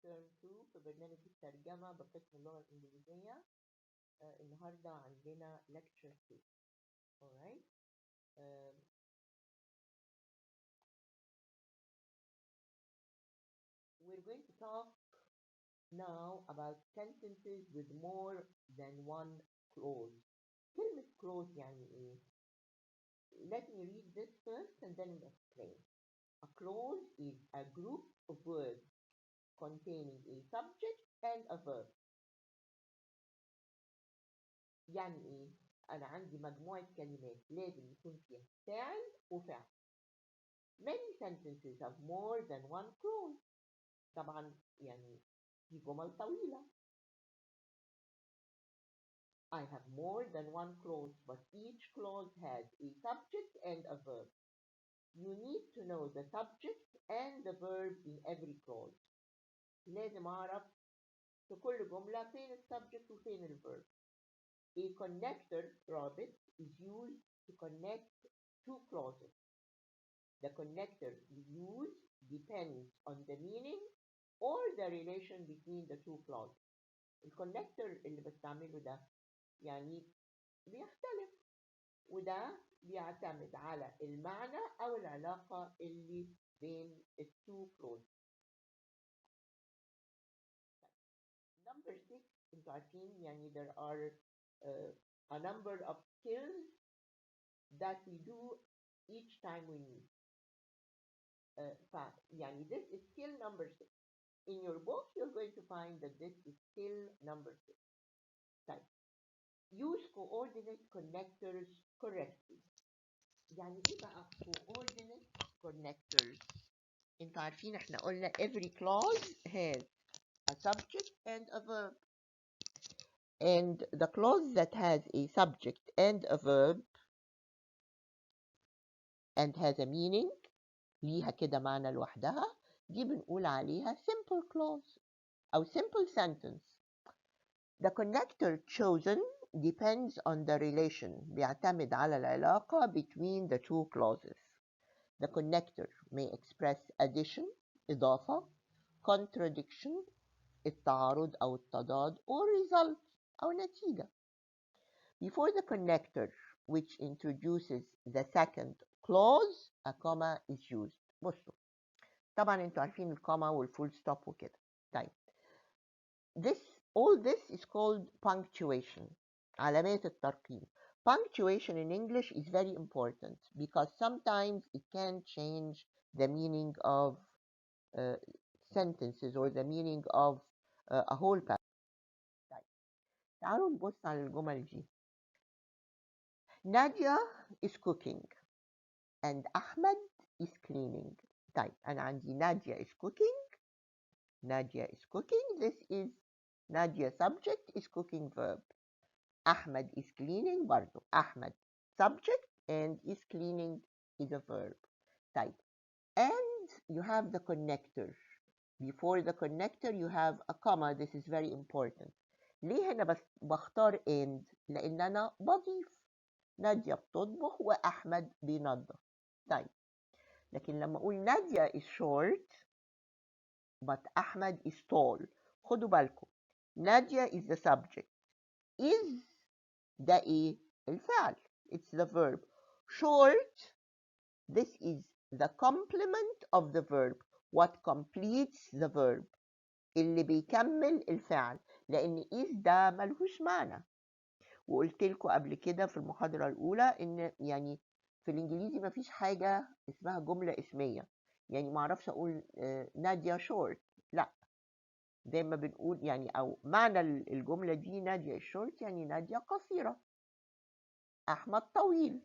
ترم 2 في برنامج الترجمة بقسم اللغة الإنجليزية. النهاردة عندنا lecture 2. Alright. We're going to talk now about sentences with more than one clause. كلمة clause يعني إيه؟ Let me read this first and then we'll explain. A clause is a group of words containing a subject and a verb. يعني ايه؟ انا عندي مجموعة كلمات لازم يكون فيها فاعل وفعل. Many sentences have more than one clause. طبعا يعني في جمل طويلة. I have more than one clause, but each clause has a subject and a verb. You need to know the subject and the verb in every clause. لازم أعرف في كل جملة فين السبجكت وفين الverb. A connector رابط is used to connect two clauses. The connector used depends on the meaning or the relation between the two clauses. الكونكتور اللي بستعمله ده يعني بيختلف، وده بيعتمد على المعنى أو العلاقة اللي بين التو clauses. Number 6 انتوا عارفين يعني there are a number of skills that we do each time we meet. يعني this is skill number 6. In your book, you're going to find that this is skill number 6. Type. Use coordinate connectors correctly. يعني ايه بقى coordinate connectors؟ انتوا عارفين احنا قلنا every clause has a subject and a verb. And the clause that has a subject and a verb and has a meaning ليها كده معنى لوحدها دي بنقول عليها simple clause أو simple sentence. The connector chosen depends on the relation. بيعتمد على العلاقة between the two clauses. The connector may express addition إضافة, contradiction التعارض أو التضاد, or result أو نتيجة. Before the connector which introduces the second clause a comma is used. بصوا طبعا انتوا عارفين الكوما والفول ستوب وكده. طيب all this is called punctuation. علامات الترقيم. Punctuation in English is very important because sometimes it can change the meaning of sentences or the meaning of a whole passage. طيب تعالوا نبص على الجمل دي. Nadia is cooking and Ahmed is cleaning. طيب أنا عندي Nadia is cooking. Nadia is cooking. This is Nadia subject is cooking verb. Ahmed is cleaning برضو. Ahmed subject and is cleaning is a verb. طيب and you have the connector. Before the connector you have a comma. This is very important. ليه هنا بس بختار and؟ لأن أنا بضيف. نادية بتطبخ وأحمد بينظف. طيب لكن لما أقول نادية is short but أحمد is tall. خدوا بالكم. نادية is the subject. is ده إيه؟ الفعل. It's the verb. Short, this is the complement of the verb. What completes the verb. اللي بيكمل الفعل. لأن is ده ملهوش معنى. وقلت لكم قبل كده في المحاضرة الأولى إن يعني في الإنجليزي مفيش حاجة اسمها جملة اسمية. يعني معرفش أقول نادية شورت. لا. زي ما بنقول يعني أو معنى الجملة دي نادية شورت يعني نادية قصيرة. أحمد طويل.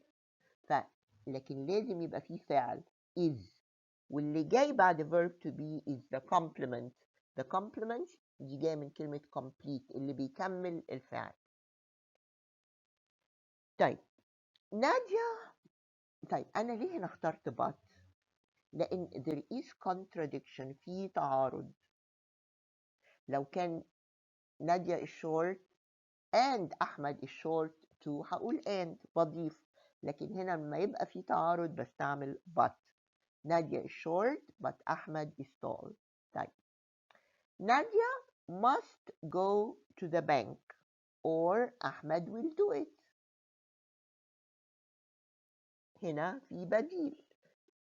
لكن لازم يبقى فيه فعل is. واللي جاي بعد verb to be is the complement. The complement دي جاية من كلمة complete اللي بيكمل الفعل. طيب نادية. طيب أنا ليه هنا اخترت but؟ لأن there is contradiction في تعارض. لو كان نادية is short and أحمد is short too هقول and بضيف. لكن هنا لما يبقى في تعارض بستعمل but. نادية is short but أحمد is tall. طيب Nadia must go to the bank or Ahmed will do it. هنا في بديل.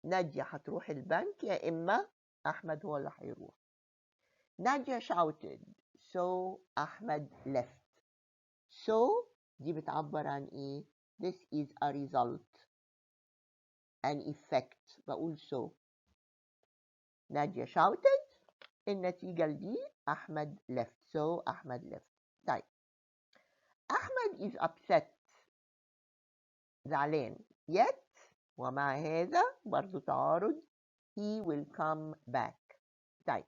نادية هتروح البنك يا إما أحمد هو اللي هيروح. Nadia shouted so Ahmed left. So دي بتعبر عن إيه؟ This is a result, an effect. بقول so. Nadia shouted. النتيجة دي أحمد left. So أحمد left. طيب. أحمد is upset. زعلان. Yet ومع هذا برضو تعارض. He will come back. طيب.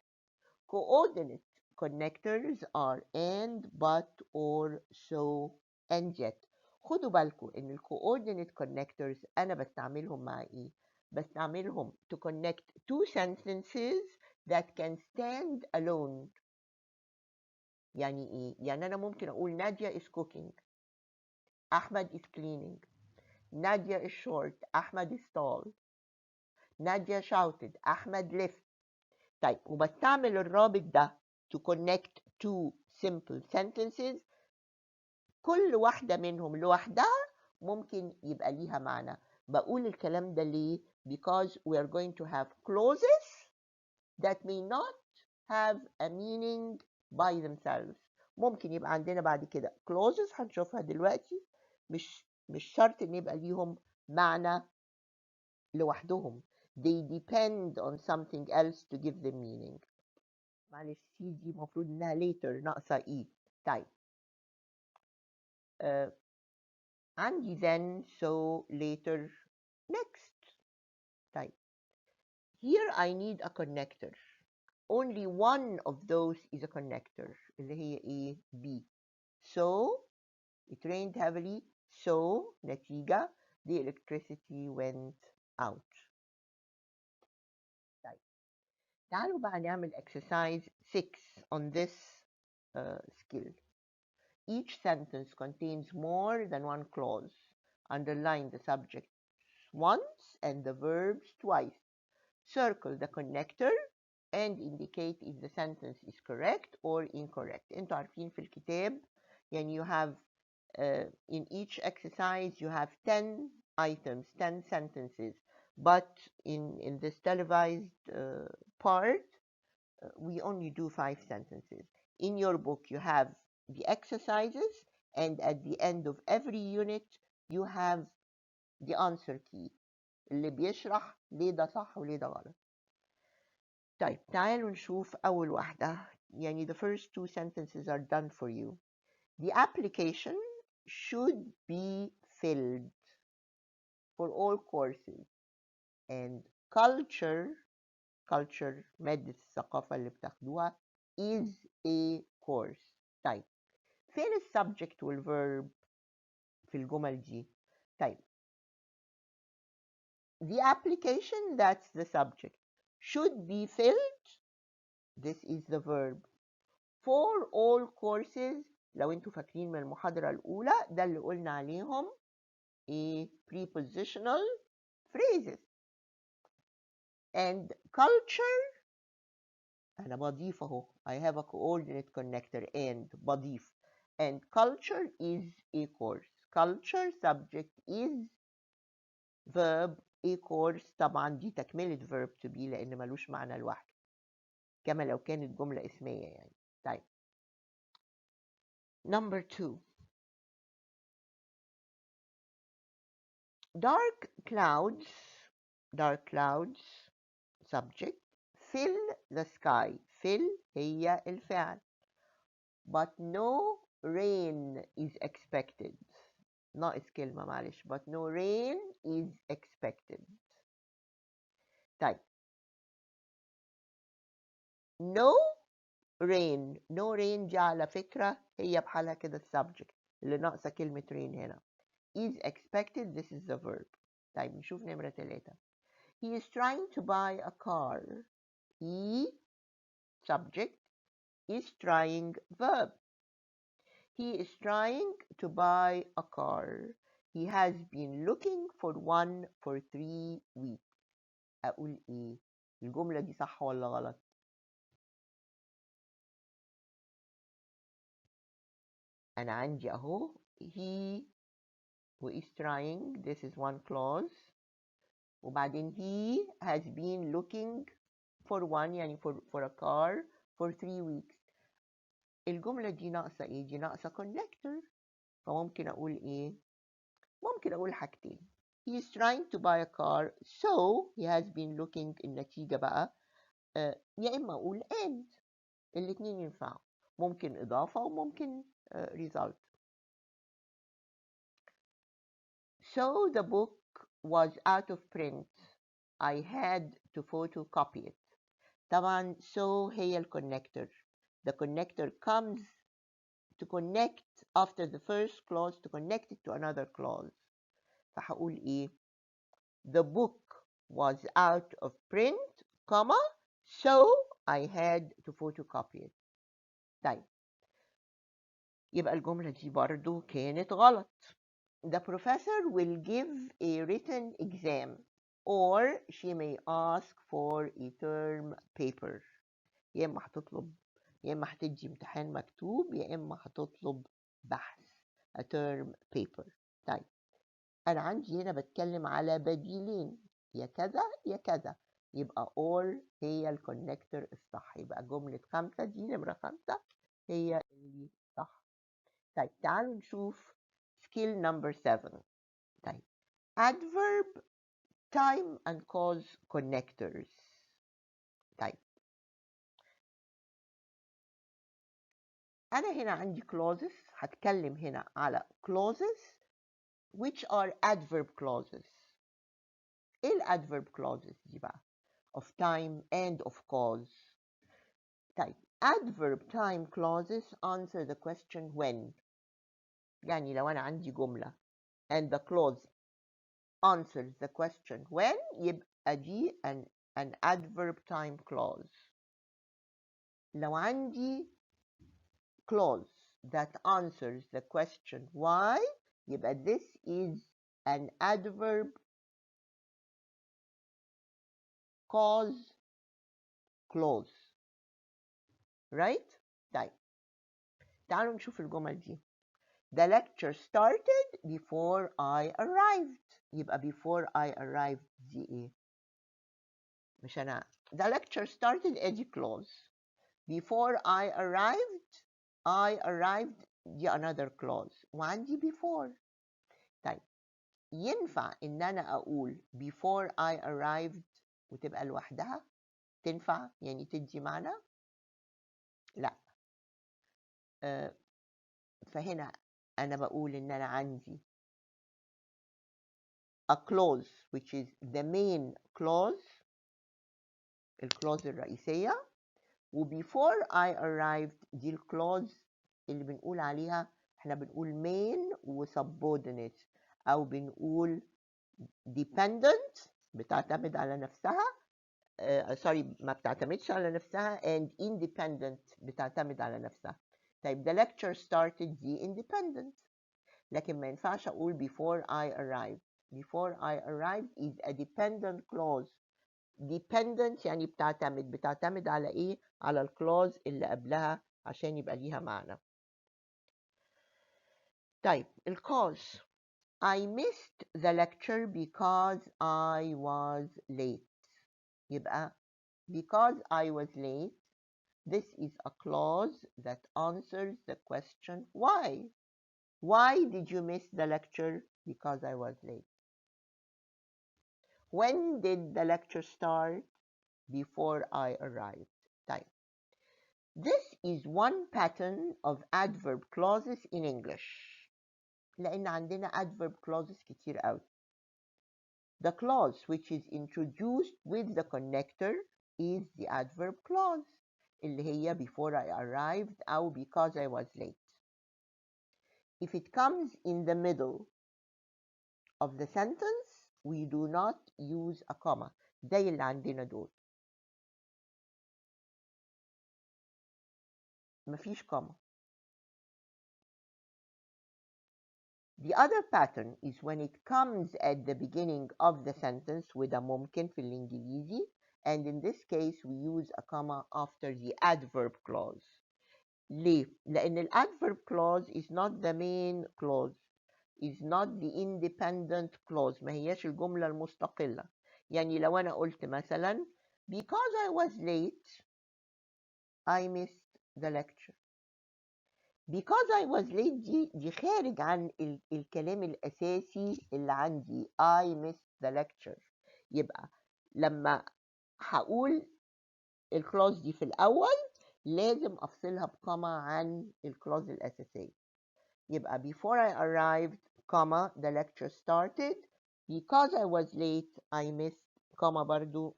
Coordinate connectors are and, but, or, so, and yet. خدوا بالكم ان ال coordinate connectors انا بستعملهم مع ايه؟ بستعملهم to connect two sentences that can stand alone. يعني ايه؟ يعني انا ممكن اقول نادية is cooking, احمد is cleaning. نادية is short, احمد is tall. نادية shouted, احمد left. طيب وبستعمل الرابط ده to connect two simple sentences. كل واحدة منهم لوحدها ممكن يبقى ليها معنى. بقول الكلام ده ليه؟ Because we are going to have clauses that may not have a meaning by themselves. ممكن يبقى عندنا بعد كده clauses هنشوفها دلوقتي مش شرط ان يبقى ليهم معنى لوحدهم. They depend on something else to give them meaning. معلش سي دي المفروض انها later ناقصة اي. طيب عندي then, so, later, next. طيب here I need a connector. Only one of those is a connector اللي هي ايه؟ B. So it rained heavily. So نتيجة the electricity went out. طيب تعالوا بقى نعمل exercise 6 on this skill. Each sentence contains more than one clause. Underline the subject once and the verbs twice. Circle the connector and indicate if the sentence is correct or incorrect. انتوا عارفين في الكتاب يعني you have in each exercise you have 10 items, 10 sentences. But in this televised part we only do 5 sentences. In your book you have the exercises and at the end of every unit you have the answer key اللي بيشرح ليه ده صح وليه ده غلط. طيب تعالوا نشوف أول واحدة. يعني the first 2 sentences are done for you. The application should be filled for all courses and culture مادة الثقافة اللي بتاخدوها is a course. طيب فين السبجكت والverb في الجمل دي؟ طيب the application, that's the subject, should be filled, this is the verb. For all courses لو انتوا فاكرين من المحاضرة الأولى ده اللي قلنا عليهم ايه prepositional phrases. And culture أنا بضيف أهو I have a coordinate connector and بضيف. And culture is a course. Culture subject is verb a course. طبعا دي تكملة verb to be لأن ملوش معنى لوحده كما لو كانت جملة اسمية يعني. طيب number 2. Dark clouds subject fill the sky. fill هي الفعل. But no rain is expected. ناقص كلمة معلش. But no rain is expected. طيب no rain دي على فكرة هي بحالها كده subject اللي ناقصة كلمة rain هنا. is expected, this is the verb. طيب نشوف نمرة 3. He is trying to buy a car. He subject is trying verb. He is trying to buy a car. He has been looking for one for 3 weeks. أقول إيه؟ الجملة دي صح ولا غلط؟ أنا عندي أهو he who is trying, this is one clause. وبعدين he has been looking for one يعني for a car for 3 weeks. الجملة دي ناقصة إيه؟ دي ناقصة connector. فممكن أقول إيه؟ ممكن أقول حاجتين. He is trying to buy a car so he has been looking. النتيجة بقى يا إما أقول and. الاتنين ينفعوا. ممكن إضافة وممكن result. So the book was out of print. I had to photocopy it. طبعا so هي الconnector. The connector comes to connect after the first clause to connect it to another clause. فهقول إيه؟ The book was out of print, comma, so I had to photocopy it. طيب يبقى الجملة دي برضو كانت غلط. The professor will give a written exam or she may ask for a term paper. يا إما هتطلب، يا إما هتدي امتحان مكتوب، يا إما هتطلب بحث a term paper. طيب أنا عندي هنا بتكلم على بديلين، يا كذا يا كذا، يبقى or هي الكونكتور الصح. يبقى جملة 5 دي نمرة 5 هي اللي صح. طيب تعالوا نشوف skill number 7. طيب adverb time and cause connectors. طيب أنا هنا عندي clauses، هتكلم هنا على clauses which are adverb clauses. إيه ال adverb clauses دي بقى؟ of time and of cause. طيب adverb time clauses answer the question when. يعني لو أنا عندي جملة and the clause answers the question when يبقى دي an adverb time clause. لو عندي clause that answers the question why يبقى this is an adverb cause clause. right? طيب تعالوا نشوف الجمل دي. The lecture started before I arrived. يبقى before I arrived دي ايه؟ مش أنا the lecture started ادي clause. Before I arrived دي another clause وعندي before. طيب ينفع إن أنا أقول before I arrived وتبقى لوحدها؟ تنفع يعني تدي معنى؟ لا. فهنا أنا بقول إن أنا عندي a clause which is the main clause الكلوز الرئيسية، و before I arrived دي الكلوز اللي بنقول عليها احنا بنقول main و subordinate أو بنقول dependent بتعتمد على نفسها سوري ما بتعتمدش على نفسها and independent بتعتمد على نفسها. طيب the lecture started دي independent لكن ما ينفعش أقول before I arrived. Before I arrived is a dependent clause. dependent يعني بتعتمد على إيه؟ على الكلوز اللي قبلها عشان يبقى ليها معنى. طيب الcause I missed the lecture because I was late. يبقى because I was late this is a clause that answers the question why. Why did you miss the lecture? Because I was late. When did the lecture start? Before I arrived. طيب this is one pattern of adverb clauses in English. لأن عندنا adverb clauses كتير قوي. The clause which is introduced with the connector is the adverb clause اللي هي before I arrived أو because I was late. If it comes in the middle of the sentence we do not use a comma. زي اللي عندنا دول. مفيش comma. The other pattern is when it comes at the beginning of the sentence with a ممكن في الإنجليزي and in this case we use a comma after the adverb clause. ليه؟ لأن ال adverb clause is not the main clause, is not the independent clause، ما هياش الجملة المستقلة. يعني لو أنا قلت مثلا because I was late I missed the lecture. because I was late دي خارج عن الكلام الأساسي اللي عندي I missed the lecture. يبقى لما هقول الكلاوز دي في الأول لازم أفصلها بكما عن الكلاوز الأساسية. يبقى before I arrived, comma, the lecture started. Because I was late, I missed, comma برضو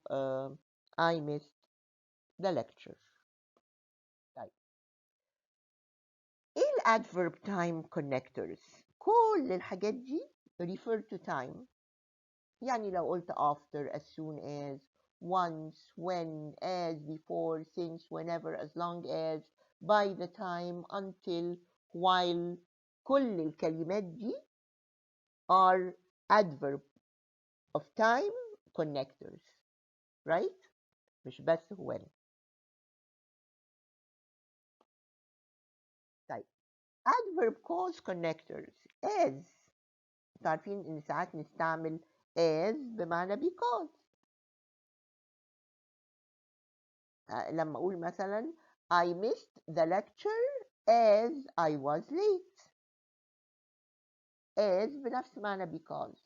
I missed the lecture. طيب ايه ال adverb time connectors؟ كل الحاجات دي refer to time. يعني لو قلت after, as soon as, once, when, as, before, since, whenever, as long as, by the time, until, while، كل الكلمات دي are adverb of time connectors, right؟ مش بس when. طيب adverb cause connectors as، عارفين ان ساعات نستعمل as بمعنى because. لما اقول مثلا I missed the lecture as I was late. as بنفس معنى because،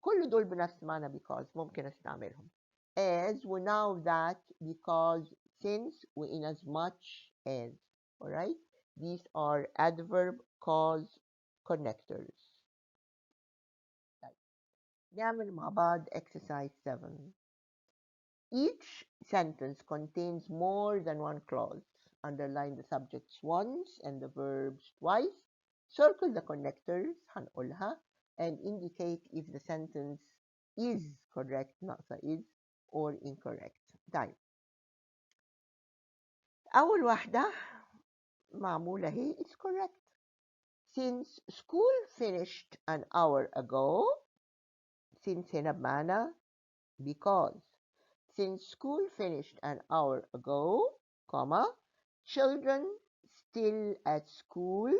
كل دول بنفس معنى because ممكن استعملهم. as و now that because since و in as much as. alright, these are adverb cause connectors. طيب نعمل مع بعض exercise 7. Each sentence contains more than one clause. Underline the subjects once and the verbs twice. Circle the connectors هنقولها and indicate if the sentence is correct ناقصة is or incorrect. طيب أول واحدة معمولة هي is correct. Since school finished an hour ago. Since هنا بمعنى because. Since school finished an hour ago, comma, children still at school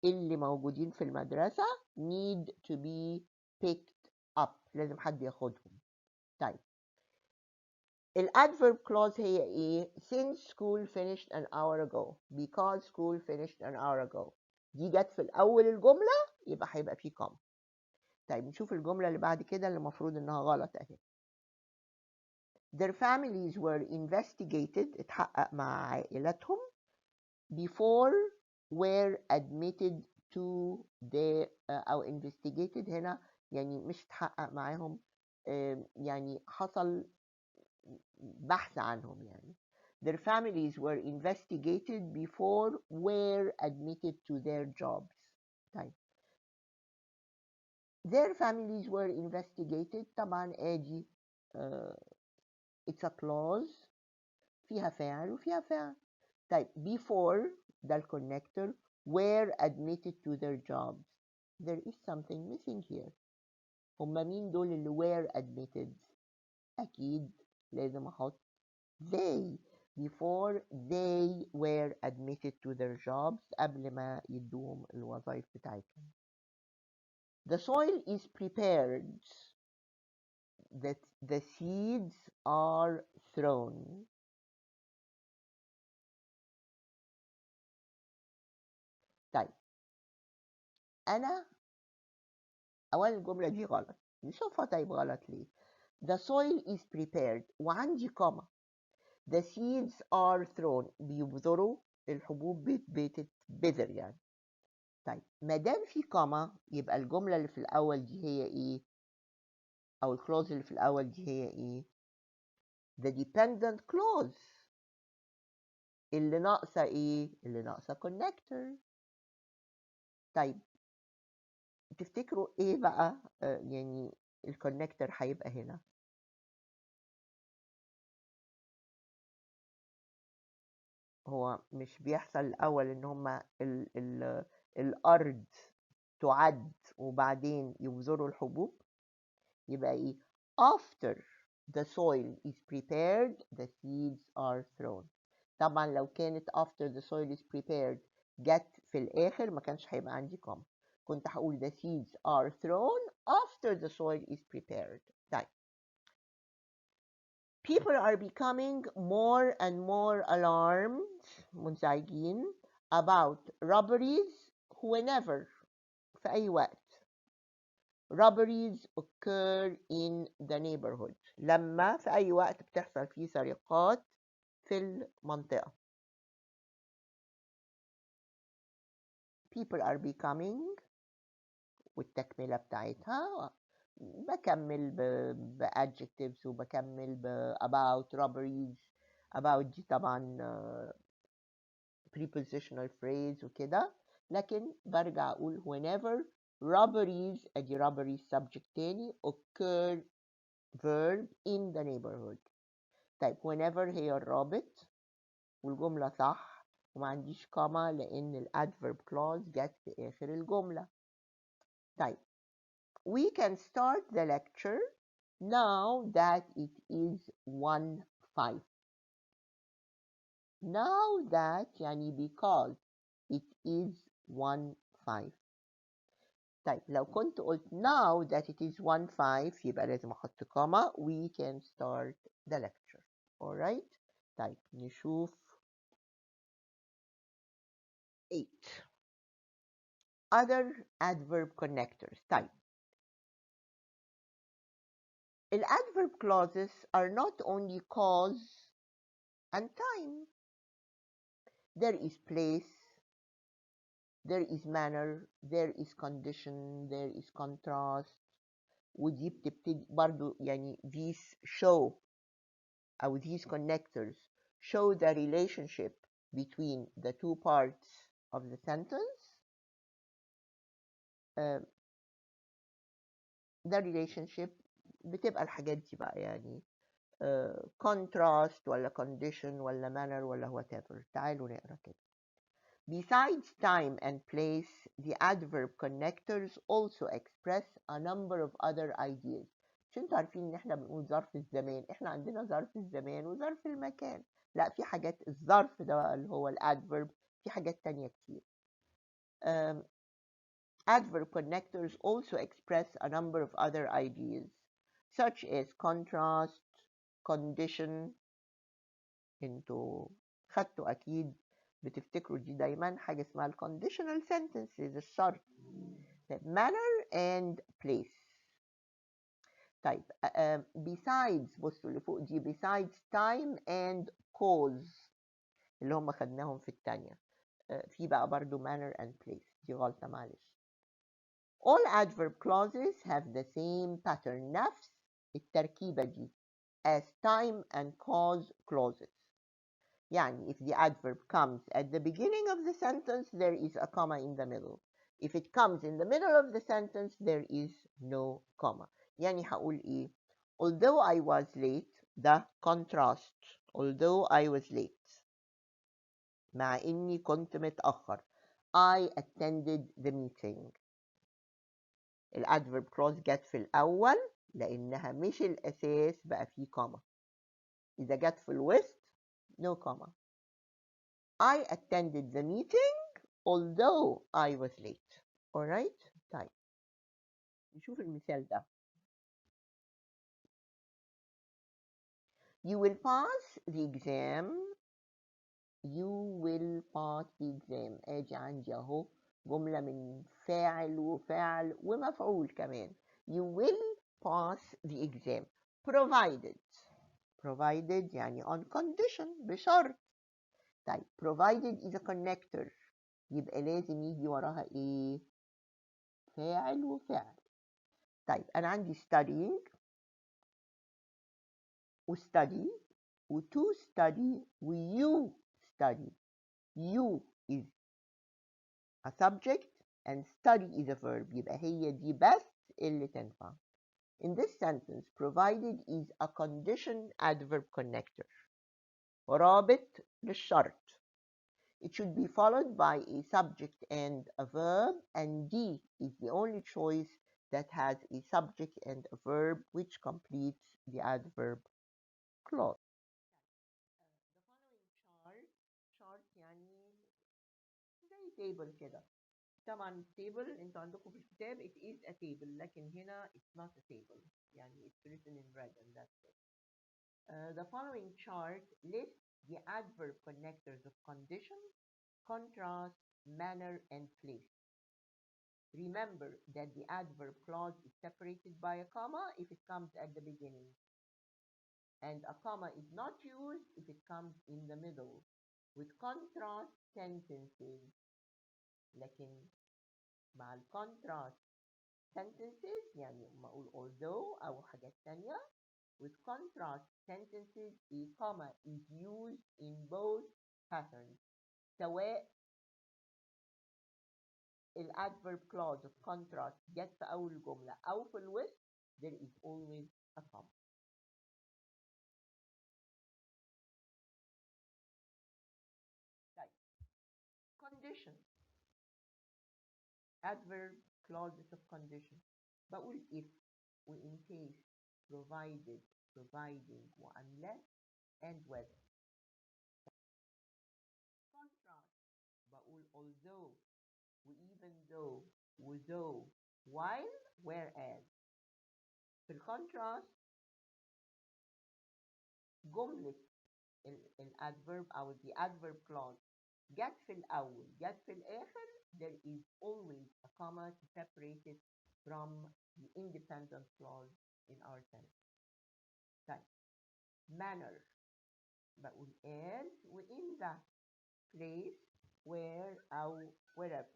اللي موجودين في المدرسة need to be picked up. لازم حد ياخدهم. طيب ال adverb clause هي ايه؟ Since school finished an hour ago. Because school finished an hour ago. دي جت في الأول الجملة يبقى هيبقى فيه comma. طيب نشوف الجملة اللي بعد كده اللي المفروض إنها غلط أهي. Their families were investigated. اتحقق مع عائلتهم. Before were admitted to the أو investigated هنا يعني مش اتحقق معاهم، يعني حصل بحث عنهم يعني. Their families were investigated before were admitted to their jobs. طيب their families were investigated طبعا ادي it's a clause فيها فاعل وفيها فاعل. طيب before ده الكونكتور were admitted to their jobs. There is something missing here. هما مين دول اللي were admitted؟ أكيد لازم أحط they. Before they were admitted to their jobs قبل ما يدوهم الوظائف بتاعتهم. The soil is prepared. That the seeds are thrown. طيب أنا أولا الجملة دي غلط. نشوفها طيب غلط ليه. The soil is prepared وعندي comma. The seeds are thrown بيبذروا الحبوب بتتبذر يعني. طيب ما دام في comma يبقى الجملة اللي في الأول دي هي إيه؟ أو الكلوز اللي في الأول دي هي إيه؟ The dependent clause. اللي ناقصة إيه؟ اللي ناقصة connector. طيب تفتكروا إيه بقى يعني الكونكتور هيبقى هنا؟ هو مش بيحصل الأول إن هما الأرض تعد وبعدين يبذروا الحبوب؟ يبقى إيه؟ After the soil is prepared, the seeds are thrown. طبعا لو كانت after the soil is prepared جت في الآخر ما كانش هيبقى عندي comma. كنت هقول the seeds are thrown after the soil is prepared. طيب. People are becoming more and more alarmed, منزعجين, about robberies whenever, في أي وقت. Robberies occur in the neighborhood. لما في أي وقت بتحصل فيه سرقات في المنطقة. People are becoming والتكملة بتاعتها بكمل adjectives وبكمل about robberies. about دي طبعا prepositional phrase وكده، لكن برجع أقول whenever robberies أدي robberies subject تاني occur verb in the neighborhood. طيب whenever هي الرابط والجملة صح وما عنديش كوما لأن الادverb clause جت في آخر الجملة. طيب we can start the lecture now that it is 1:05. Now that يعني because it is 1:05. طيب لو كنت قلت now that it is 1:05 يبقى لازم أحط كوما. We can start the lecture. Alright. طيب نشوف 8. Other adverb connectors. طيب الادverb clauses are not only cause and time. There is place, there is manner, there is condition, there is contrast. ودي بتبتدي برضو يعني these show أو these connectors show the relationship between the two parts of the sentence. The relationship بتبقى الحاجات دي بقى يعني contrast ولا condition ولا manner ولا whatever. تعالوا نقرا كده. Besides time and place, the adverb connectors also express a number of other ideas. مش انتوا عارفين ان احنا بنقول ظرف الزمان؟ احنا عندنا ظرف الزمان وظرف المكان. لا، في حاجات الظرف ده بقى اللي هو الادverb، في حاجات تانية كتير. Adverb connectors also express a number of other ideas, such as contrast, condition. انتوا خدتوا اكيد بتفتكروا دي دايما حاجة اسمها conditional sentences الشرط. manner and place. طيب besides بصوا اللي فوق دي besides time and cause اللي هم خدناهم في الثانية. في بقى برضو manner and place، دي غلطة معلش. All adverb clauses have the same pattern، نفس التركيبة دي as time and cause clauses. يعني if the adverb comes at the beginning of the sentence there is a comma in the middle. If it comes in the middle of the sentence there is no comma. يعني هقول ايه؟ Although I was late، ده contrast. Although I was late، مع اني كنت متأخر. I attended the meeting. الادverb clause جت في الأول لأنها مش الأساس بقى فيه كوما. إذا جت في الوسط no comma. I attended the meeting although I was late. Alright? طيب نشوف المثال ده. You will pass the exam. You will pass the exam. ادي عندي اهو جملة من فاعل وفعل ومفعول كمان. You will pass the exam provided. Provided يعني on condition، بشرط. طيب provided is a connector، يبقى لازم يجي وراها ايه؟ فاعل وفعل. طيب انا عندي studying وstudy وto study وyou study. You is a subject and study is a verb، يبقى هي دي بس اللي تنفع. In this sentence provided is a condition adverb connector، رابط للشرط. It should be followed by a subject and a verb, and D is the only choice that has a subject and a verb which completes the adverb clause. The following chart table كده. طبعا table انتوا عندكم في الكتاب it is a table، لكن هنا it's not a table، يعني it's written in red and that's it. The following chart lists the adverb connectors of condition, contrast, manner, and place. Remember that the adverb clause is separated by a comma if it comes at the beginning, and a comma is not used if it comes in the middle. With contrast sentences، لكن مع contrast sentences يعني ما أقول although أو حاجات تانية. With contrast sentences a comma is used in both patterns. سواء الادverb clause of contrast جت في أول جملة أو في الوسط there is always a comma. طيب condition adverb clauses of condition بقول if و in case provided providing و unless and whether. contrast بقول although و even though و though while whereas. في الكونتراست جملة الادverb أو the adverb clause جت في الأول جت في الآخر there is always a comma to separate it from the independent clause in our sentence. طيب manner بقول as و in that place where أو wherever.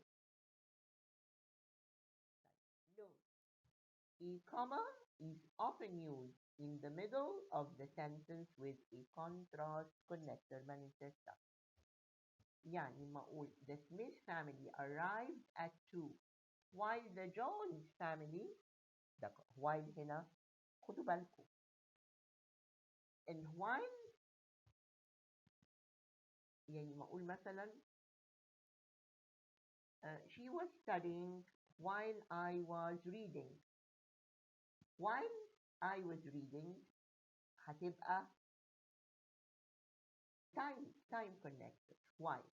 Note, a comma is often used in the middle of the sentence with a contrast connector. ما ننساش ده. يعني ما أقول the Smith family arrived at 2 while the Jones family ده while هنا خدوا بالكم and while يعني ما أقول مثلا she was studying while I was reading. while I was reading هتبقى time connected while.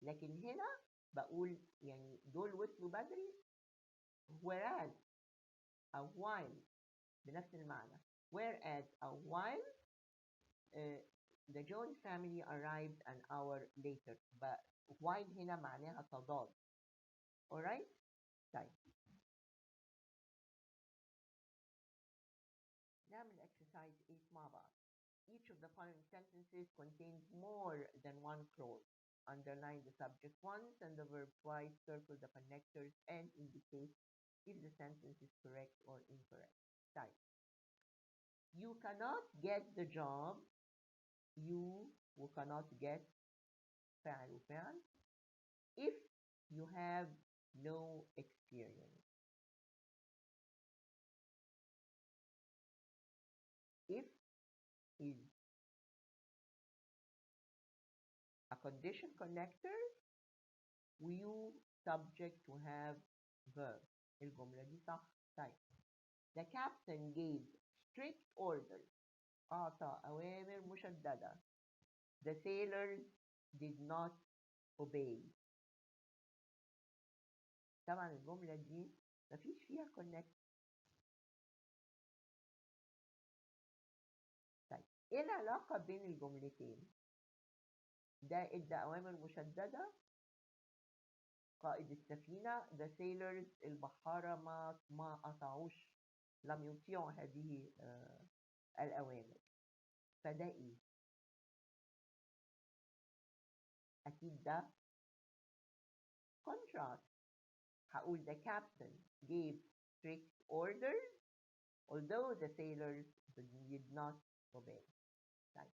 لكن هنا بقول يعني دول وصلوا بدري whereas أو while بنفس المعنى. whereas أو while the Jones family arrived an hour later. but while هنا معناها تضاد. alright. طيب نعمل exercise 8 مع بعض. Each of the following sentences contains more than one clause. Underline the subject once and the verb twice, circle the connectors, and indicate if the sentence is correct or incorrect. Type. You cannot get the job. You cannot get فعل وفعل if you have no experience. If is a condition connector you subject to have verb. الجملة دي صح. طيب the captain gave strict orders. أعطى أوامر مشددة. The sailors did not obey. طبعا الجملة دي مفيش فيها connect. طيب ايه العلاقة بين الجملتين؟ ده ادى أوامر مشددة قائد السفينة the sailors البحارة ما قطعوش لم يطيعوا هذه الأوامر. فده إيه؟ أكيد ده contrast. هقول the captain gave strict orders although the sailors did not obey. Right.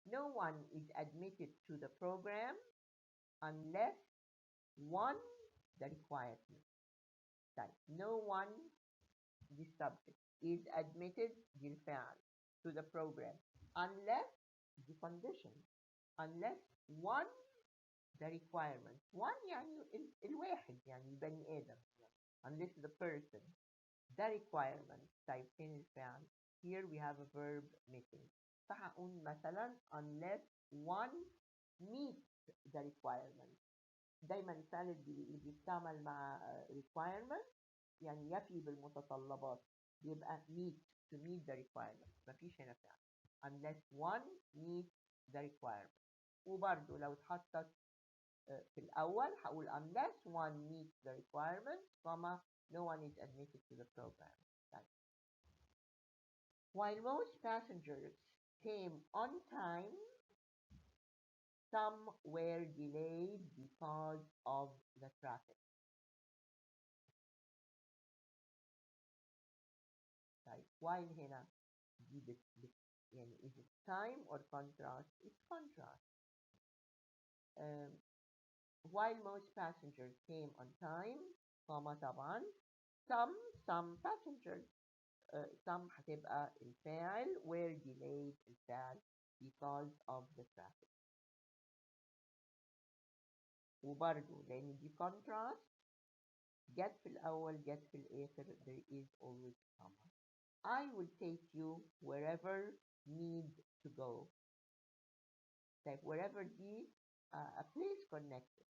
No one is admitted to the program unless one the requirement. Right. No one the subject is admitted بالفعل to the program unless the condition unless one the requirement. one يعني الواحد يعني البني آدم unless the person the requirement. طيب فين الفعل؟ Here we have a verb missing. فهقول مثلا unless one meets the requirement. دايما الفعل اللي بيستعمل مع requirement يعني يفي بالمتطلبات بيبقى meet to meet the requirement. مفيش هنا فعل unless one meets the requirement. وبرده لو اتحطت في الأول هقول unless one meets the requirements, no one is admitted to the program. طيب. While most passengers came on time, some were delayed because of the traffic. طيب while هنا دي يعني is it time or contrast? It's contrast. While most passengers came on time, طبعا some passengers some هتبقى الفاعل were delayed الفعل because of the traffic. وبرضه لأن دي contrast جت في الأول جت في الآخر there is always comma. I will take you wherever need to go. طيب wherever دي a place connected.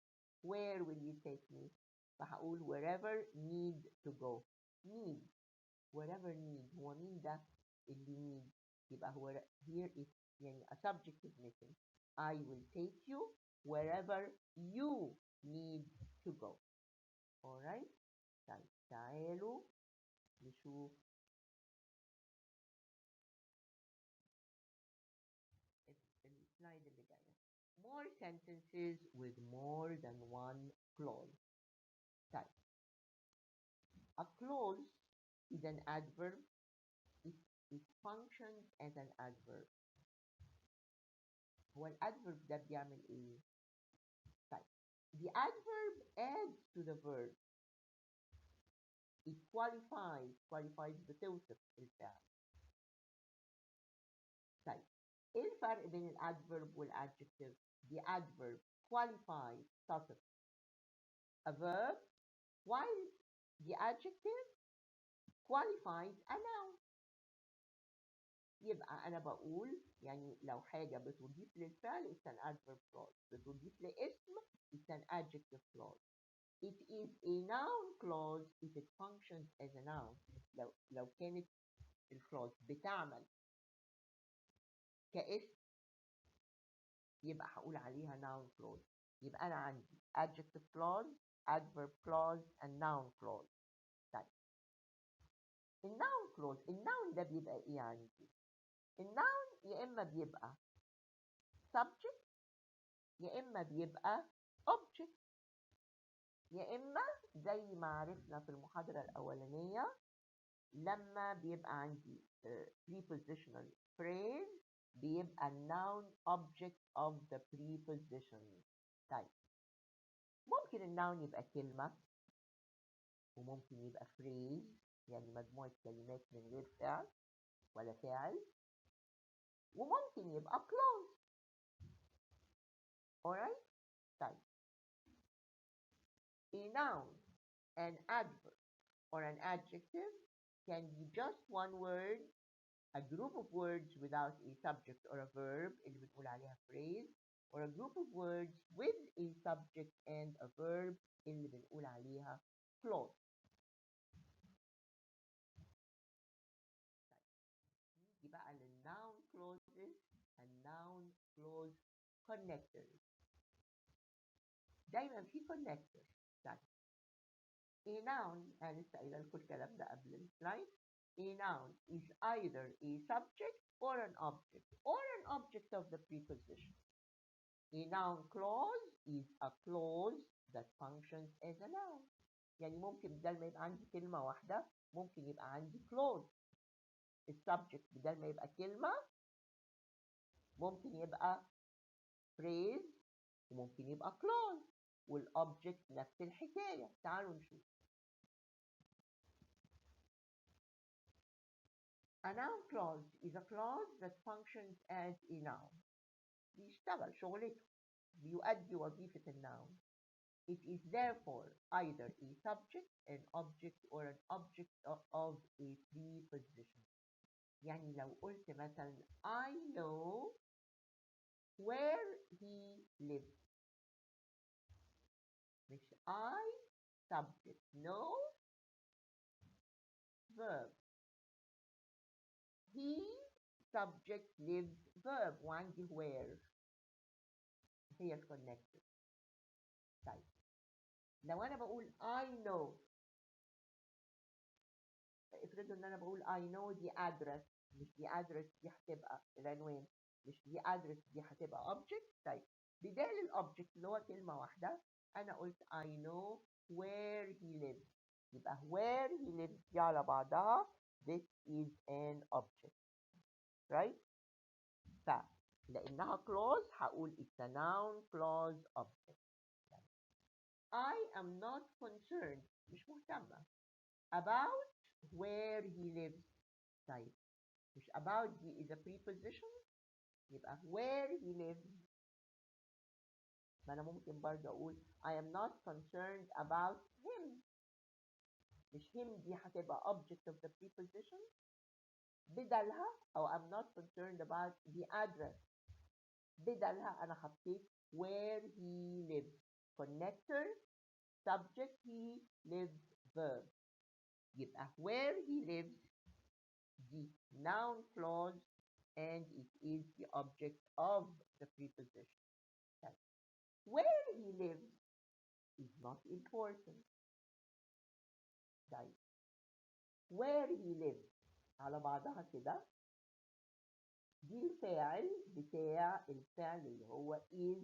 Where will you take me? فهقول wherever need to go. Need wherever need هو مين ده اللي need يبقى هو here is يعني a subject is missing. I will take you wherever you need to go. alright. طيب تعالوا نشوف السلايد اللي جايه. More sentences with more than one clause. طيب a clause is an adverb. It functions as an adverb. هو الادفيرب ده بيعمل ايه؟ طيب the adverb adds to the verb. It qualifies بتوصف الفعل. طيب ايه الفرق بين الادفيرب والادجكتيف؟ the adverb qualifies تصف a verb while the adjective qualifies a noun. يبقى أنا بقول يعني لو حاجة بتضيف للفعل it's an adverb clause. بتضيف لاسم it's an adjective clause. It is a noun clause if it functions as a noun. لو كانت الكلاوز بتعمل كاسم يبقى هقول عليها noun clause. يبقى أنا عندي adjective clause, adverb clause and noun clause. طيب الnoun clause الnoun ده بيبقى إيه عندي؟ الناون يا إما بيبقى subject يا إما بيبقى object يا إما زي ما عرفنا في المحاضرة الأولانية لما بيبقى عندي prepositional phrase بيبقى noun object of the preposition. طيب ممكن الناون يبقى كلمة وممكن يبقى phrase يعني مجموعة كلمات من غير فعل ولا فاعل وممكن يبقى clause. alright. طيب a noun, an adverb, or an adjective can be just one word, a group of words without a subject or a verb اللي بنقول عليها phrase, or a group of words with a subject and a verb اللي بنقول عليها clause. نيجي بقى للnoun clauses and noun clause connectors. دايما في connector. طيب a noun أنا لسه قايله لكم الكلام ده قبل السلايد. A noun is either a subject or an object of the preposition. A noun clause is a clause that functions as a noun. يعني ممكن بدل ما يبقى عندي كلمة واحدة ممكن يبقى عندي clause. السبجكت بدل ما يبقى كلمة ممكن يبقى phrase وممكن يبقى clause والobject نفس الحكاية. تعالوا نشوف. A noun clause is a clause that functions as a noun. بيشتغل شغلته بيؤدي وظيفة الnoun. It is therefore either a subject, an object, or an object of a preposition. يعني لو قلت مثلا I know where he lives. I subject know verb. He subject lives verb. وعندي where هي الكونكتور. طيب لو انا بقول I know، افرضوا ان انا بقول I know دي address، مش دي address دي هتبقى العنوان، مش دي address دي هتبقى object. طيب بدال الاوبجكت اللي هو كلمه واحده انا قلت I know where he lives، يبقى where he lives دي على بعضها this is an object right. فلانها clause هقول it's a noun clause object. I am not concerned مش مهتمه about where he lives. طيب مش about دي is a preposition، يبقى where he lives. ما أنا ممكن برضه أقول I am not concerned about him، مش him دي هتبقى object of the preposition بدلها، أو I'm not concerned about the address بدلها أنا حطيت where he lives connector subject he lives verb. يبقى where he lives the noun clause and it is the object of the preposition. Okay. Where he lives is not important. Okay. Where he lives على بعضها كده دي الفاعل بتاع الفعل اللي هو is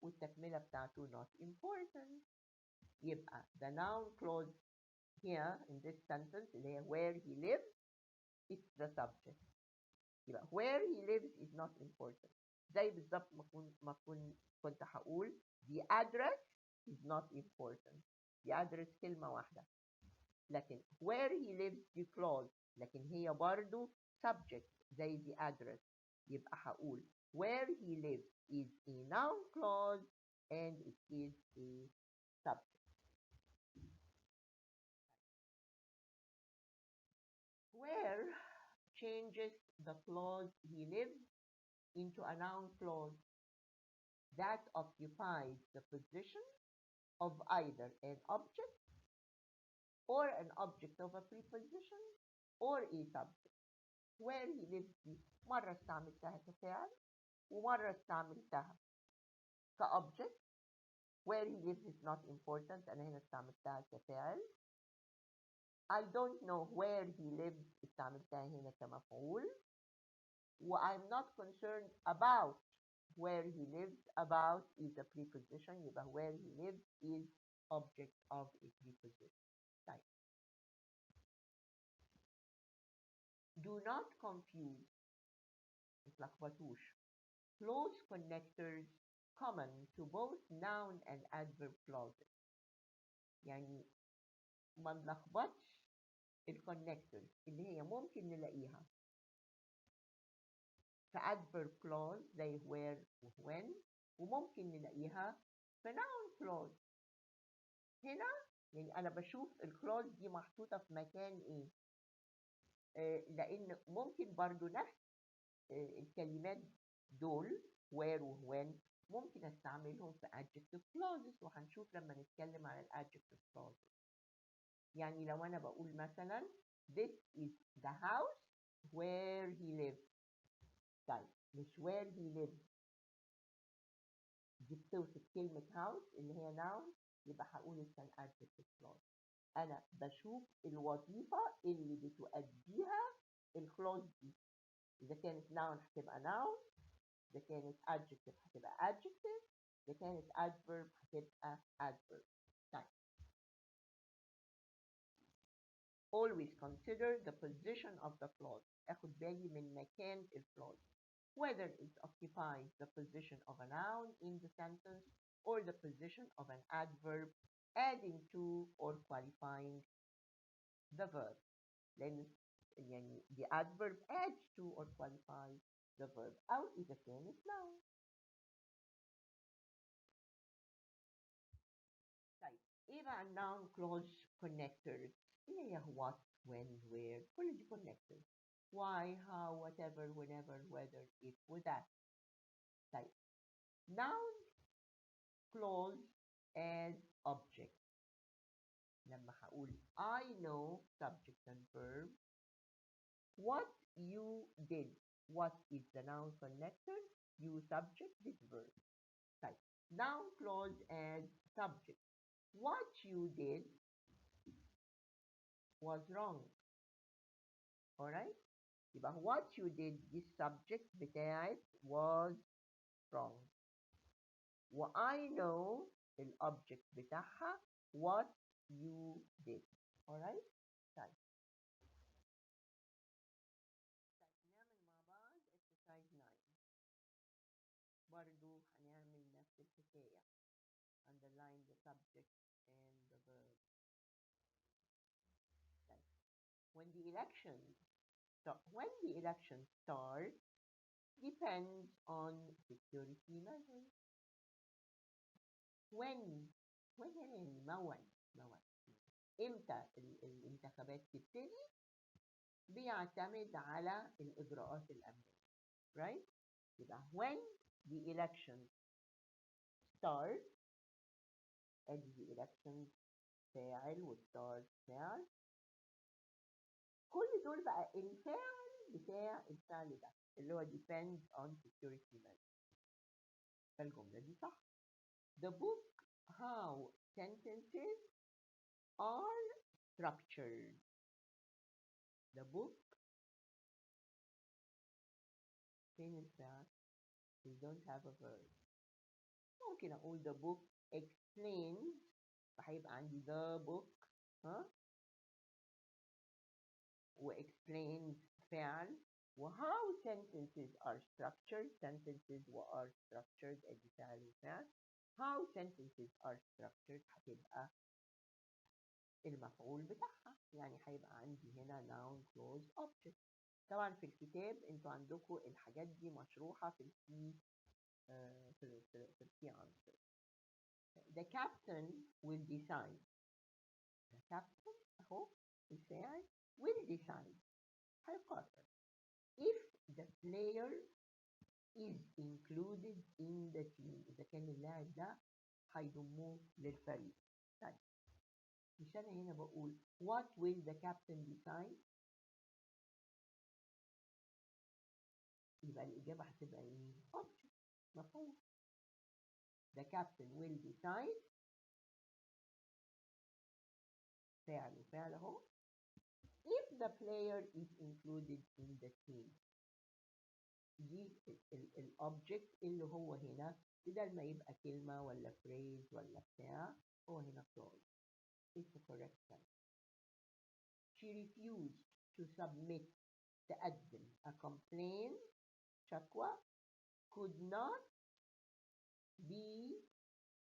والتكملة بتاعته not important. يبقى the noun clause here in this sentence اللي هي where he lives it's the subject. يبقى where he lives is not important. زي بالظبط ما كنت هقول the address is not important. the address كلمة واحدة، لكن where he lives دي clause لكن هي برضو subject زي the address. يبقى هقول where he lives is a noun clause and it is a subject. Where changes the clause he lives into a noun clause that occupies the position of either an object or an object of a preposition or a subject. Where he lives دي مرة استعملتها كفاعل ومرة استعملتها كobject. Where he lives is not important، أنا هنا استعملتها كفاعل. I don't know where he lives استعملتها هنا كمفعول. و I'm not concerned about where he lives. About is a preposition، يبقى where he lives is object of a preposition. طيب do not confuse ما تلخبطوش clause connectors common to both noun and adverb clauses. يعني ما نلخبطش الكونكتورز اللي هي ممكن نلاقيها في adverb clause زي where و when، وممكن نلاقيها في noun clause. هنا يعني أنا بشوف الكلوز دي محطوطة في مكان إيه، لأن ممكن برضو نفس الكلمات دول where و when ممكن استعملهم في adjective clauses، وهنشوف لما نتكلم عن adjective clauses. يعني لو أنا بقول مثلا this is the house where he lives. طيب مش where he lives دي بتوصف كلمة house اللي هي noun، يبقى هقول it's an adjective clause. أنا بشوف الوظيفة اللي بتؤديها الكلوز دي. إذا كانت noun هتبقى noun، إذا كانت adjective هتبقى adjective، إذا كانت adverb هتبقى adverb. طيب always consider the position of the clause. اخد بالي من مكان الكلوز whether it occupies the position of a noun in the sentence or the position of an adverb adding to or qualifying the verb. لأن يعني the adverb adds to or qualifies the verb أو إذا كانت noun. طيب إيه بقى noun clause connectors؟ اللي هي what when where كل دي connectors. why how whatever whenever whether if و that. طيب noun clause as object. لما هقول I know subject and verb. What you did. What is the noun connector? You subject, this verb. طيب noun clause as subject. What you did was wrong. Alright? يبقى what you did this subject بتاعت was wrong. و I know الobject بتاعها what you did. Alright? طيب نعمل مع بعض exercise 9. برضو هنعمل نفس الحكاية. Underline the subject and the verb. طيب when the election starts depends on security measures. when يعني موعد امتى الانتخابات تبتدي بيعتمد على الإجراءات الأمنية. Right? يبقى when the election starts ادي the election فاعل والstart فاعل. كل دول بقى الفاعل بتاع الفعل ده اللي هو depends on security measures. فالجملة دي صح. The book how sentences are structured. The book فين الفعل؟ We don't have a verb. ممكن أقول the book explains فهيبقى عندي the book ها و explains فعل و how sentences are structured sentences و are structured ادي فعل وفعل. how sentences are structured هتبقى المفعول بتاعها يعني هيبقى عندي هنا noun clause object. طبعا في الكتاب انتوا عندكم الحاجات دي مشروحة في الكي في الكي answer. The captain will decide. The captain اهو الفاعل will decide هيقرر. If the player is included in the team إذا كان اللاعب ده هيضموه للفريق. طيب مش أنا هنا بقول what will the captain decide؟ يبقى الإجابة هتبقى إيه؟ object مفهوم. The captain will decide فعل وفعل أهو. If the player is included in the team دي الأوبجكت اللي هو هنا بدل ما يبقى كلمة ولا phrase ولا بتاع هو هنا clause. It's the correct sentence. She refused to submit تقدم a complaint شكوى could not be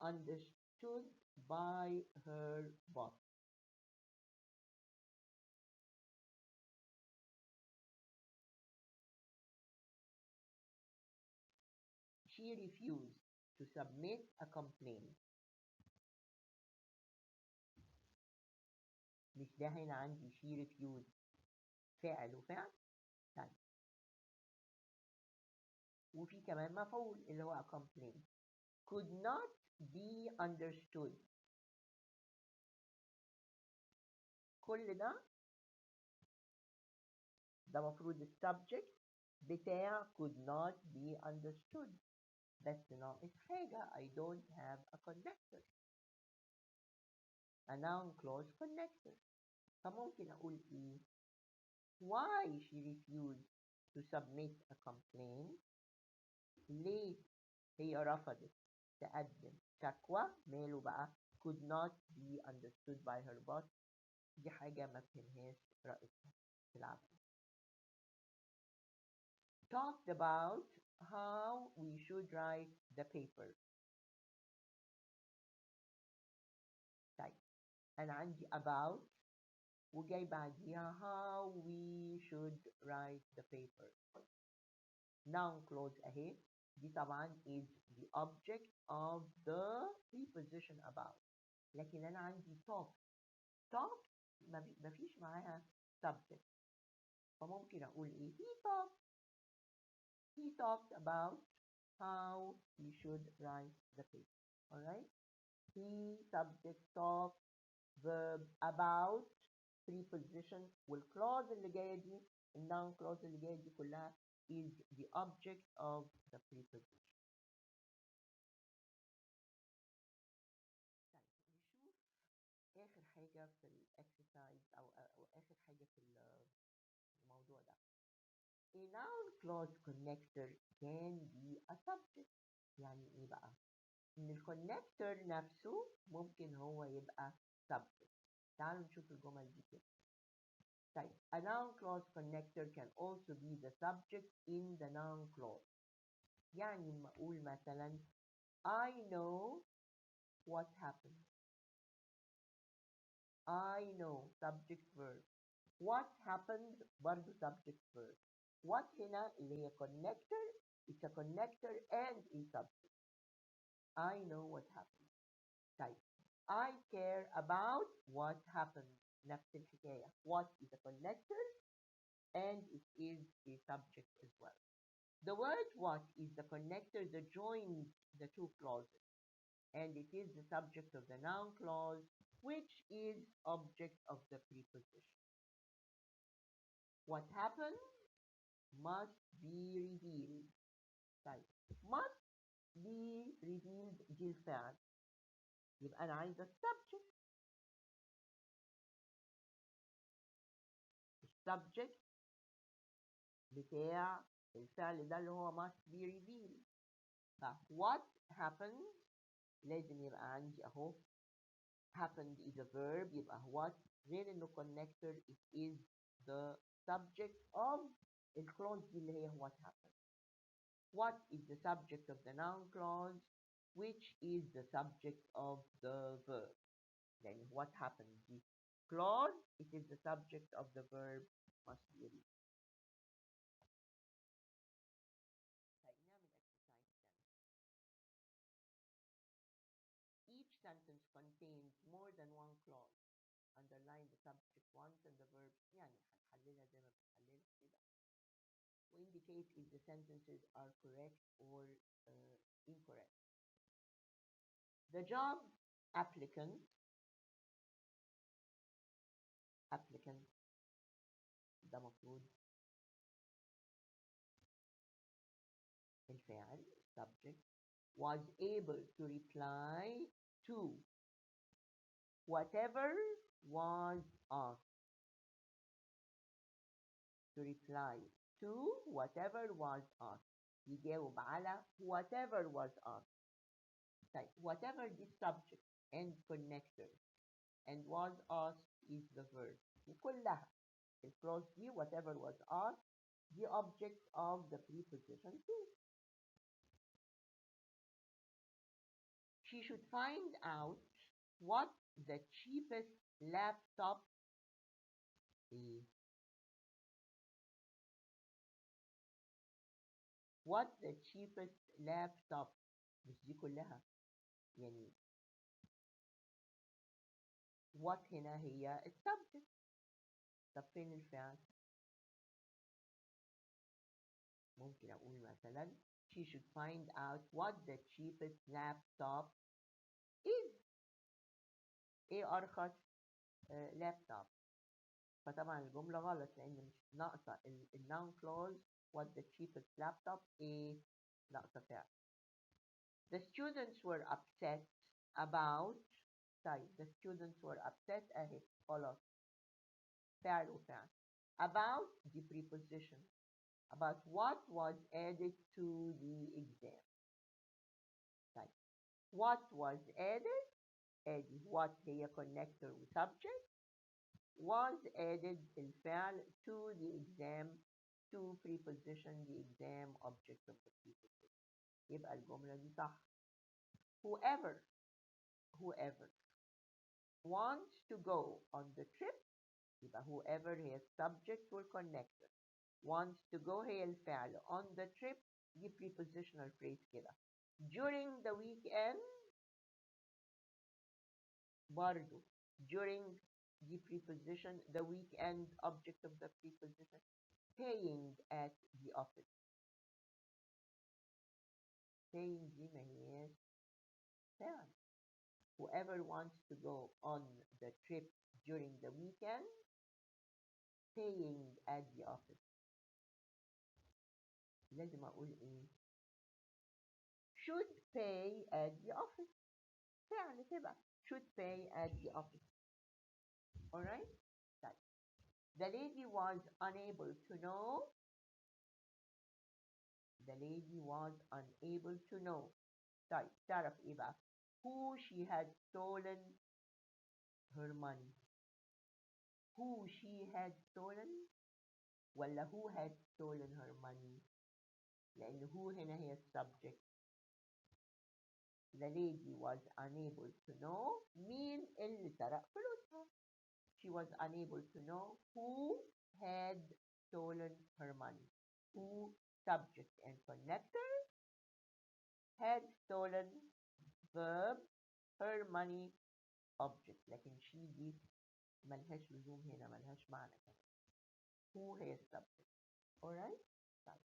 understood by her boss. She refused to submit a complaint. مش ده هنا عندي she refused فعل وفعل. طيب وفي كمان مفعول اللي هو a complaint could not be understood. كل ده مفروض السبجكت بتاع could not be understood بس ناقص حاجة I don't have a connector a noun clause connector. فممكن أقول إيه why she refused to submit a complaint ليه هي رفضت تقدم شكوى ماله بقى could not be understood by her boss دي حاجة ما فهمهاش رئيسها في العمل. Talked about how we should write the paper. طيب أنا عندي about وجاي بعديها how we should write the paper. Noun clause أهي دي طبعا is the object of the preposition about. لكن أنا عندي talk ما فيش معاها subject فممكن أقول إيه he talked about how we should write the paper. Alright he, subject, talk, verb, about, preposition. والclause اللي جايه دي الnoun clause اللي جايه دي كلها is the object of the preposition. طيب نشوف آخر حاجة في الإكسرسايز أو آخر حاجة في الموضوع ده. A noun clause connector can be a subject. يعني إيه بقى؟ إن الكونكتور نفسه ممكن هو يبقى subject. تعالوا نشوف الجمل دي كده. طيب a noun clause connector can also be the subject in the noun clause. يعني لما أقول مثلا I know what happened. I know subject verb. What happened برضه subject verb. What هنا اللي هي connector. It's a connector and a subject. I know what happened. طيب I care about what happened. نفس الحكاية. What is a connector and it is a subject as well. The word what is the connector that joins the two clauses, and it is the subject of the noun clause, which is object of the preposition. What happened must be revealed. طيب must be revealed دي الفعل. يبقى أنا عايزة السبجكت. السبجكت بتاع الفعل ده اللي هو must be revealed. what happened لازم يبقى عندي أهو happened is a verb. يبقى what غير إنه connector it is the subject of الclause دي اللي هي what happened. What is the subject of the noun clause, which is the subject of the verb. يعني what happened دي clause, it is the subject of the verb must be read. طيب نعمل exercise 10. Each sentence contains more than one clause. Underline the subject once and the verb. يعني هنحللها زي ما بنحللها كده. وindicate if the sentences are correct or incorrect. The job applicant ده مفروض الفاعل subject was able to reply to whatever was asked. To reply to whatever was asked. يجاوب على whatever was asked. طيب whatever the subject and connector and was asked is the verb. وكلها الclause دي whatever was asked the object of the preposition to. She should find out what the cheapest laptop is. What the cheapest laptop مش دي كلها يعني what هنا هي السبجكت. طب فين الفعل؟ ممكن أقول مثلا she should find out what the cheapest laptop is. إيه أرخص لابتوب؟ فطبعا الجملة غلط لأن مش ناقصة الnoun clause what the cheapest laptop إيه ناقصة فعل. The students were upset about طيب the students were upset أهي خلاص فعل وفعل. About the preposition. About what was added to the exam. طيب what was added ادي what هي connector و subject was added الفعل to the exam to preposition the exam object of the preposition. يبقى الجملة دي صح. whoever wants to go on the trip يبقى whoever هي subject وال connector wants to go هي الفعل on the trip دي prepositional phrase كده. during the weekend برضو during the preposition the weekend object of the preposition. paying at the office. paying دي ما هياش فعل whoever wants to go on the trip during the weekend, paying at the office. لازم أقول إيه؟ should pay at the office. فعل تبقى should pay at the office. Alright? طيب. The lady was unable to know. The lady was unable to know. طيب تعرف إيه بقى؟ Who she had stolen her money. Who she had stolen ولا who had stolen her money؟ لأن who هنا هي subject. The lady was unable to know مين اللي سرق فلوسها. She was unable to know who had stolen her money. Who subject and connector. Had stolen verb. Her money object. لكن she دي ملهاش لزوم هنا ملهاش معنى كمان. Who هي subject. Alright? طيب.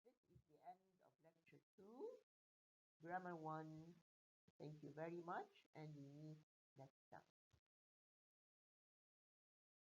This is the end of lecture 2. Grammar 1. Thank you very much and we meet next time.